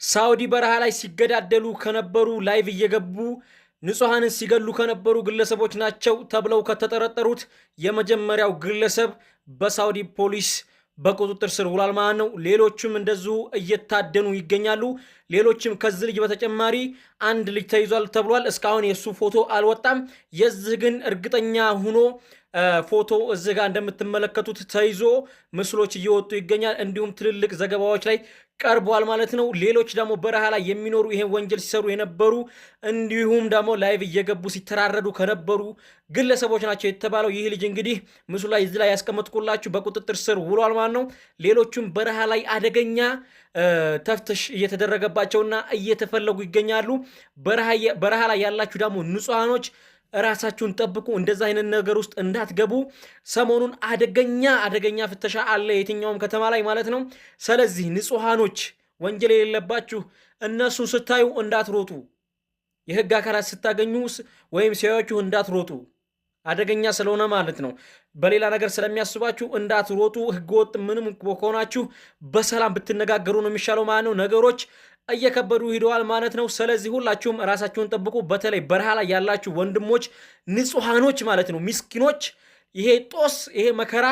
ሳውዲ በረሃ ላይ ሲገዳደሉ ከነበሩ ላይቭ እየገቡ ንጹሃንን ሲገሉ ከነበሩ ግለሰቦች ናቸው ተብለው ከተጠረጠሩት የመጀመሪያው ግለሰብ በሳውዲ ፖሊስ በቁጥጥር ስር ውሏል ማለት ነው። ሌሎችም እንደዚሁ እየታደኑ ይገኛሉ። ሌሎችም ከዚህ ልጅ በተጨማሪ አንድ ልጅ ተይዟል ተብሏል። እስካሁን የሱ ፎቶ አልወጣም። የዚህ ግን እርግጠኛ ሆኖ ፎቶ እዚህ ጋር እንደምትመለከቱት ተይዞ ምስሎች እየወጡ ይገኛል። እንዲሁም ትልልቅ ዘገባዎች ላይ ቀርቧል ማለት ነው። ሌሎች ደግሞ በረሃ ላይ የሚኖሩ ይሄን ወንጀል ሲሰሩ የነበሩ እንዲሁም ደግሞ ላይቭ እየገቡ ሲተራረዱ ከነበሩ ግለሰቦች ናቸው የተባለው። ይህ ልጅ እንግዲህ ምስሉ ላይ እዚህ ላይ ያስቀመጥኩላችሁ በቁጥጥር ስር ውሏል ማለት ነው። ሌሎቹም በረሃ ላይ አደገኛ ተፍትሽ እየተደረገባቸውና እየተፈለጉ ይገኛሉ። በረሃ ላይ ያላችሁ ደግሞ ንጹሃኖች ራሳችሁን ጠብቁ። እንደዛ አይነት ነገር ውስጥ እንዳትገቡ። ሰሞኑን አደገኛ ፍተሻ አለ የትኛውም ከተማ ላይ ማለት ነው። ስለዚህ ንጹሃኖች ወንጀል የሌለባችሁ እነሱ ስታዩ እንዳትሮጡ። የህግ አካላት ስታገኙ ወይም ሲያዩችሁ እንዳትሮጡ። አደገኛ ስለሆነ ማለት ነው። በሌላ ነገር ስለሚያስባችሁ እንዳትሮጡ። ህገወጥ ምንም ከሆናችሁ በሰላም ብትነጋገሩ ነው የሚሻለው ማለት ነው። ነገሮች እየከበዱ ሂደዋል ማለት ነው። ስለዚህ ሁላችሁም ራሳችሁን ጠብቁ። በተለይ በረሃ ላይ ያላችሁ ወንድሞች ንጹሃኖች ማለት ነው፣ ሚስኪኖች፣ ይሄ ጦስ ይሄ መከራ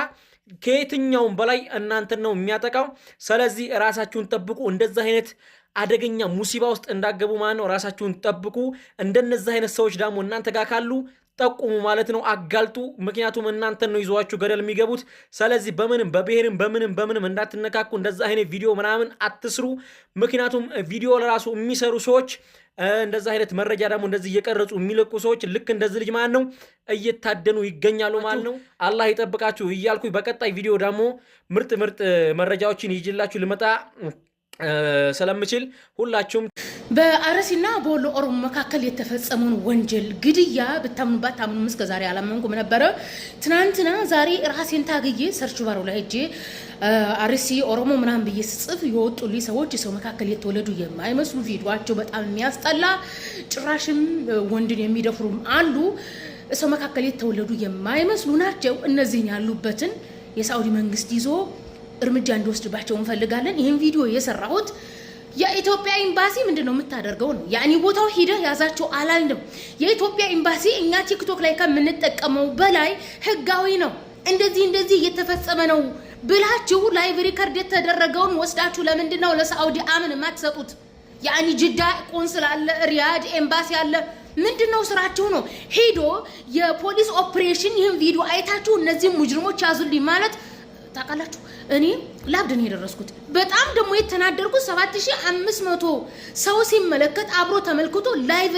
ከየትኛውም በላይ እናንተን ነው የሚያጠቃው። ስለዚህ ራሳችሁን ጠብቁ። እንደዛ አይነት አደገኛ ሙሲባ ውስጥ እንዳገቡ ማለት ነው። ራሳችሁን ጠብቁ። እንደነዛ አይነት ሰዎች ደግሞ እናንተ ጋር ካሉ ጠቁሙ ማለት ነው። አጋልጡ። ምክንያቱም እናንተን ነው ይዟችሁ ገደል የሚገቡት። ስለዚህ በምንም በብሔርም በምንም እንዳትነካኩ። እንደዛ አይነት ቪዲዮ ምናምን አትስሩ። ምክንያቱም ቪዲዮ ለራሱ የሚሰሩ ሰዎች እንደዛ አይነት መረጃ ደግሞ እንደዚህ እየቀረጹ የሚለቁ ሰዎች ልክ እንደዚህ ልጅ ማለት ነው እየታደኑ ይገኛሉ ማለት ነው። አላህ ይጠብቃችሁ እያልኩ በቀጣይ ቪዲዮ ደግሞ ምርጥ መረጃዎችን ይዤላችሁ ልመጣ ስለምችል ሁላችሁም በአርሲና በወሎ ኦሮሞ መካከል የተፈጸመውን ወንጀል ግድያ ብታምኑባት ታምኑ እስከ ዛሬ አላመንኩም ነበር። ትናንትና ዛሬ ራሴን ታግዬ ሰርች ባሩ ላይ ሄጄ አርሲ ኦሮሞ ምናምን ብዬ ስጽፍ የወጡልኝ ሰዎች ሰው መካከል የተወለዱ የማይመስሉ ቪዲዮአቸው በጣም የሚያስጠላ ጭራሽም ወንድን የሚደፍሩም አሉ። ሰው መካከል የተወለዱ የማይመስሉ ናቸው። እነዚህን ያሉበትን የሳውዲ መንግስት ይዞ እርምጃ እንዲወስድባቸው እንፈልጋለን። ይህን ቪዲዮ የሰራሁት የኢትዮጵያ ኤምባሲ ምንድነው የምታደርገው ነው። ያኒ ቦታው ሂደህ ያዛቸው አላልንም። የኢትዮጵያ ኤምባሲ እኛ ቲክቶክ ላይ ከምንጠቀመው በላይ ህጋዊ ነው። እንደዚህ እየተፈጸመ ነው ብላችሁ ላይቭ ሪከርድ የተደረገውን ወስዳችሁ ለምንድነው ለሳውዲ አምን ማትሰጡት? ያኒ ጅዳ ቆንስላ አለ፣ ሪያድ ኤምባሲ አለ። ምንድነው ስራችሁ ነው? ሄዶ የፖሊስ ኦፕሬሽን ይህን ቪዲዮ አይታችሁ እነዚህ ሙጅሪሞች ያዙልኝ ማለት ታውቃላችሁ። እኔ ላብድን የደረስኩት በጣም ደግሞ የተናደርኩት 7500 ሰው ሲመለከት አብሮ ተመልክቶ ላይቭ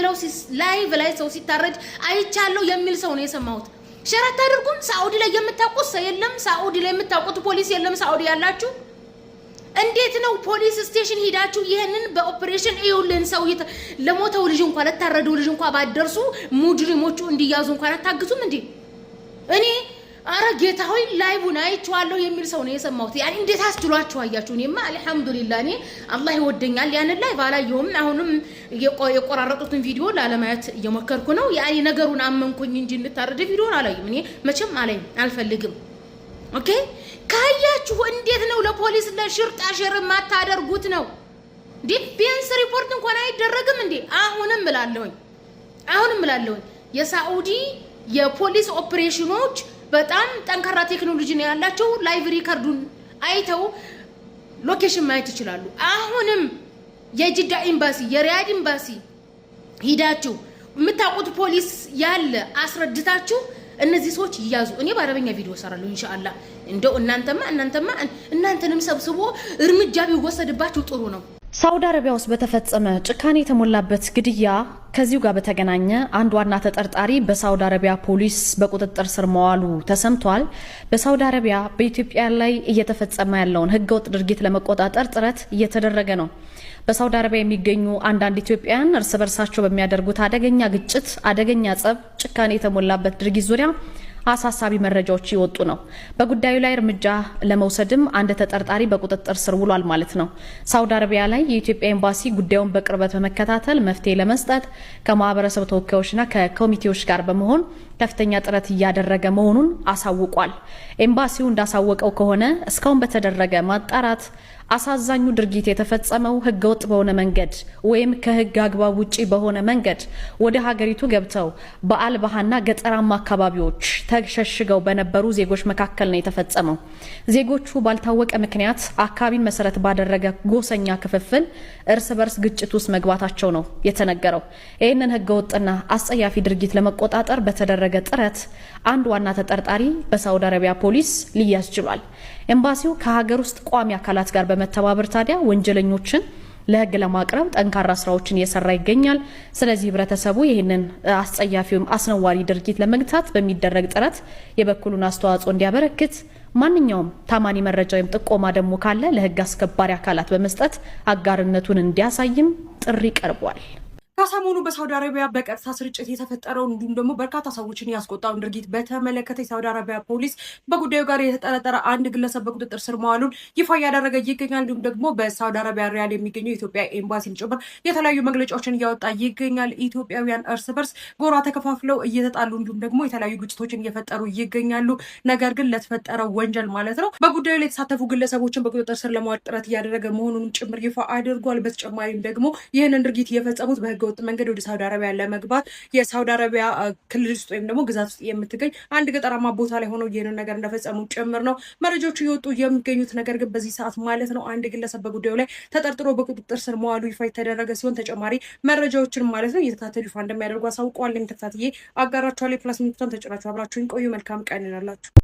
ላይ ሰው ሲታረድ አይቻለሁ የሚል ሰው ነው የሰማሁት። ሸራት አድርጉን። ሳውዲ ላይ የምታውቁት ሰው የለም? ሳውዲ ላይ የምታውቁት ፖሊስ የለም? ሳውዲ ያላችሁ እንዴት ነው ፖሊስ ስቴሽን ሄዳችሁ ይሄንን በኦፕሬሽን ይውልን ሰው ለሞተው ልጅ እንኳን ለታረደው ልጅ እንኳን ባደርሱ ሙጅሪሞቹ እንዲያዙ እንኳን አታግዙም እንዴ? እኔ አረ ጌታ ሆይ ላይቡን አይቻለሁ የሚል ሰው ነው የሰማሁት። ያኒ እንዴት አስችሏችሁ አያችሁ? እኔማ አልহামዱሊላህ እኔ አላህ ይወደኛል። ያን ላይ ባላየሁም አሁንም የቆራረጡትን ቪዲዮ ላለማየት እየሞከርኩ ነው። ያኒ ነገሩን አመንኩኝ እንጂ እንታረደ ቪዲዮን አላየም። እኔ መቼም አልፈልግም። ኦኬ ካያችሁ እንዴት ነው ለፖሊስ ለሽርጣ ሸር ማታደርጉት ነው? ዲፌንስ ሪፖርት እንኳን አይደረግም እንዴ? አሁንም እላለሁኝ የሳኡዲ የፖሊስ ኦፕሬሽኖች በጣም ጠንካራ ቴክኖሎጂ ነው ያላቸው። ላይቭ ሪከርዱን አይተው ሎኬሽን ማየት ይችላሉ። አሁንም የጅዳ ኤምባሲ የሪያድ ኤምባሲ ሂዳችሁ የምታውቁት ፖሊስ ያለ አስረድታችሁ እነዚህ ሰዎች ይያዙ። እኔ በአረበኛ ቪዲዮ ሰራለሁ ኢንሻአላህ። እንደው እናንተንም ሰብስቦ እርምጃ ቢወሰድባችሁ ጥሩ ነው። ሳውዲ አረቢያ ውስጥ በተፈጸመ ጭካኔ የተሞላበት ግድያ ከዚሁ ጋር በተገናኘ አንድ ዋና ተጠርጣሪ በሳውዲ አረቢያ ፖሊስ በቁጥጥር ስር መዋሉ ተሰምቷል። በሳውዲ አረቢያ በኢትዮጵያ ላይ እየተፈጸመ ያለውን ህገወጥ ድርጊት ለመቆጣጠር ጥረት እየተደረገ ነው። በሳውዲ አረቢያ የሚገኙ አንዳንድ ኢትዮጵያውያን እርስ በርሳቸው በሚያደርጉት አደገኛ ግጭት፣ አደገኛ ጸብ፣ ጭካኔ የተሞላበት ድርጊት ዙሪያ አሳሳቢ መረጃዎች ይወጡ ነው። በጉዳዩ ላይ እርምጃ ለመውሰድም አንድ ተጠርጣሪ በቁጥጥር ስር ውሏል ማለት ነው። ሳውዲ አረቢያ ላይ የኢትዮጵያ ኤምባሲ ጉዳዩን በቅርበት በመከታተል መፍትሄ ለመስጠት ከማህበረሰብ ተወካዮችና ከኮሚቴዎች ጋር በመሆን ከፍተኛ ጥረት እያደረገ መሆኑን አሳውቋል። ኤምባሲው እንዳሳወቀው ከሆነ እስካሁን በተደረገ ማጣራት አሳዛኙ ድርጊት የተፈጸመው ህገወጥ በሆነ መንገድ ወይም ከህግ አግባብ ውጪ በሆነ መንገድ ወደ ሀገሪቱ ገብተው በአልባሃና ገጠራማ አካባቢዎች ተሸሽገው በነበሩ ዜጎች መካከል ነው የተፈጸመው። ዜጎቹ ባልታወቀ ምክንያት አካባቢን መሰረት ባደረገ ጎሰኛ ክፍፍል እርስ በርስ ግጭት ውስጥ መግባታቸው ነው የተነገረው። ይህንን ህገወጥና አስጸያፊ ድርጊት ለመቆጣጠር በተደረገ ጥረት አንድ ዋና ተጠርጣሪ በሳውዲ አረቢያ ፖሊስ ሊያዝ ችሏል። ኤምባሲው ከሀገር ውስጥ ቋሚ አካላት ጋር በመተባበር ታዲያ ወንጀለኞችን ለህግ ለማቅረብ ጠንካራ ስራዎችን እየሰራ ይገኛል። ስለዚህ ህብረተሰቡ ይህንን አስጸያፊውም አስነዋሪ ድርጊት ለመግታት በሚደረግ ጥረት የበኩሉን አስተዋጽኦ እንዲያበረክት ማንኛውም ታማኒ መረጃ ወይም ጥቆማ ደግሞ ካለ ለህግ አስከባሪ አካላት በመስጠት አጋርነቱን እንዲያሳይም ጥሪ ቀርቧል። ከሰሞኑ በሳውዲ አረቢያ በቀጥታ ስርጭት የተፈጠረው እንዲሁም ደግሞ በርካታ ሰዎችን ያስቆጣውን ድርጊት በተመለከተ የሳውዲ አረቢያ ፖሊስ በጉዳዩ ጋር የተጠረጠረ አንድ ግለሰብ በቁጥጥር ስር መዋሉን ይፋ እያደረገ ይገኛል። እንዲሁም ደግሞ በሳውዲ አረቢያ ሪያድ የሚገኘው የኢትዮጵያ ኤምባሲን ጭምር የተለያዩ መግለጫዎችን እያወጣ ይገኛል። ኢትዮጵያውያን እርስ በርስ ጎራ ተከፋፍለው እየተጣሉ እንዲሁም ደግሞ የተለያዩ ግጭቶችን እየፈጠሩ ይገኛሉ። ነገር ግን ለተፈጠረው ወንጀል ማለት ነው በጉዳዩ ላይ የተሳተፉ ግለሰቦችን በቁጥጥር ስር ለማዋል ጥረት እያደረገ መሆኑንም ጭምር ይፋ አድርጓል። በተጨማሪም ደግሞ ይህንን ድርጊት የፈጸሙት በህገ ወጥ መንገድ ወደ ሳውዲ አረቢያ ለመግባት የሳውዲ አረቢያ ክልል ውስጥ ወይም ደግሞ ግዛት ውስጥ የምትገኝ አንድ ገጠራማ ቦታ ላይ ሆነው ይህንን ነገር እንደፈጸሙ ጭምር ነው መረጃዎቹ እየወጡ የሚገኙት። ነገር ግን በዚህ ሰዓት ማለት ነው አንድ ግለሰብ በጉዳዩ ላይ ተጠርጥሮ በቁጥጥር ስር መዋሉ ይፋ የተደረገ ሲሆን ተጨማሪ መረጃዎችን ማለት ነው እየተከታተሉ ይፋ እንደሚያደርጉ አሳውቀዋል። ተከታትዬ አጋራችኋለሁ። ፕላስ ምልክቱን ተጭናችሁ አብራችሁን ቆዩ። መልካም ቀን ይሁንላችሁ።